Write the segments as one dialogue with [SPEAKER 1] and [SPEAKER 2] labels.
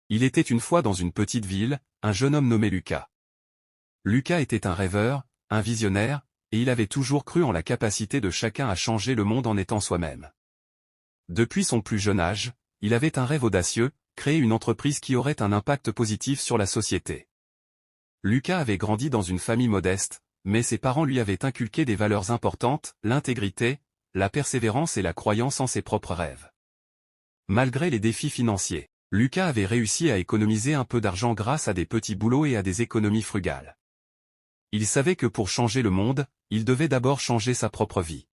[SPEAKER 1] Il était une fois dans une petite ville, un jeune homme nommé Lucas. Lucas était un rêveur, un visionnaire, et il avait toujours cru en la capacité de chacun à changer le monde en étant soi-même. Depuis son plus jeune âge, il avait un rêve audacieux, créer une entreprise qui aurait un impact positif sur la société. Lucas avait grandi dans une famille modeste, mais ses parents lui avaient inculqué des valeurs importantes, l'intégrité, la persévérance et la croyance en ses propres rêves. Malgré les défis financiers, Lucas avait réussi à économiser un peu d'argent grâce à des petits boulots et à des économies frugales. Il savait que pour changer le monde, il devait d'abord changer sa propre vie.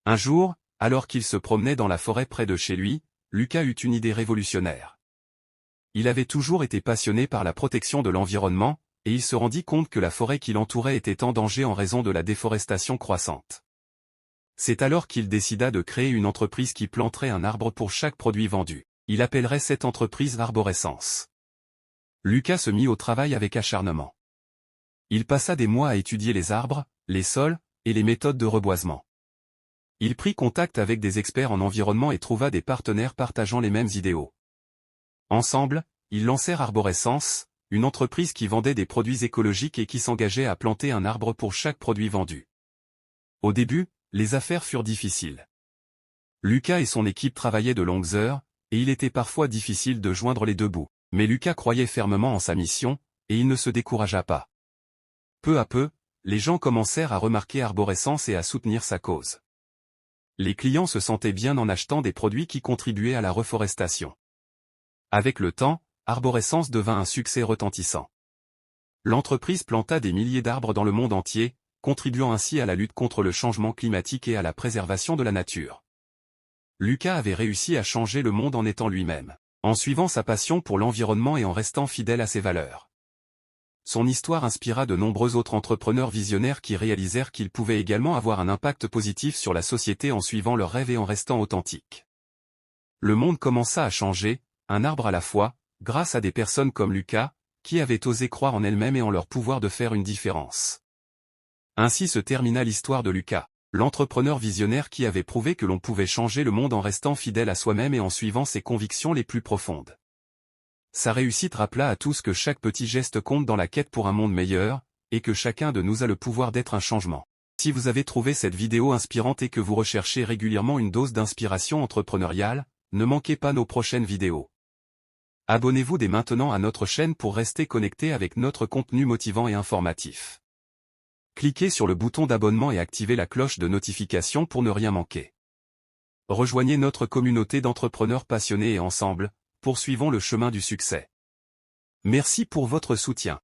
[SPEAKER 1] Un jour, alors qu'il se promenait dans la forêt près de chez lui, Lucas eut une idée révolutionnaire. Il avait toujours été passionné par la protection de l'environnement, et il se rendit compte que la forêt qui l'entourait était en danger en raison de la déforestation croissante. C'est alors qu'il décida de créer une entreprise qui planterait un arbre pour chaque produit vendu. Il appellerait cette entreprise Arborescence. Lucas se mit au travail avec acharnement. Il passa des mois à étudier les arbres, les sols, et les méthodes de reboisement. Il prit contact avec des experts en environnement et trouva des partenaires partageant les mêmes idéaux. Ensemble, ils lancèrent Arborescence, une entreprise qui vendait des produits écologiques et qui s'engageait à planter un arbre pour chaque produit vendu. Au début, les affaires furent difficiles. Lucas et son équipe travaillaient de longues heures, et il était parfois difficile de joindre les deux bouts. Mais Lucas croyait fermement en sa mission, et il ne se découragea pas. Peu à peu, les gens commencèrent à remarquer Arborescence et à soutenir sa cause. Les clients se sentaient bien en achetant des produits qui contribuaient à la reforestation. Avec le temps, Arborescence devint un succès retentissant. L'entreprise planta des milliers d'arbres dans le monde entier, contribuant ainsi à la lutte contre le changement climatique et à la préservation de la nature. Lucas avait réussi à changer le monde en étant lui-même, en suivant sa passion pour l'environnement et en restant fidèle à ses valeurs. Son histoire inspira de nombreux autres entrepreneurs visionnaires qui réalisèrent qu'ils pouvaient également avoir un impact positif sur la société en suivant leurs rêves et en restant authentiques. Le monde commença à changer, un arbre à la fois, grâce à des personnes comme Lucas, qui avaient osé croire en elles-mêmes et en leur pouvoir de faire une différence. Ainsi se termina l'histoire de Lucas, l'entrepreneur visionnaire qui avait prouvé que l'on pouvait changer le monde en restant fidèle à soi-même et en suivant ses convictions les plus profondes. Sa réussite rappela à tous que chaque petit geste compte dans la quête pour un monde meilleur, et que chacun de nous a le pouvoir d'être un changement. Si vous avez trouvé cette vidéo inspirante et que vous recherchez régulièrement une dose d'inspiration entrepreneuriale, ne manquez pas nos prochaines vidéos. Abonnez-vous dès maintenant à notre chaîne pour rester connecté avec notre contenu motivant et informatif. Cliquez sur le bouton d'abonnement et activez la cloche de notification pour ne rien manquer. Rejoignez notre communauté d'entrepreneurs passionnés et ensemble, poursuivons le chemin du succès. Merci pour votre soutien.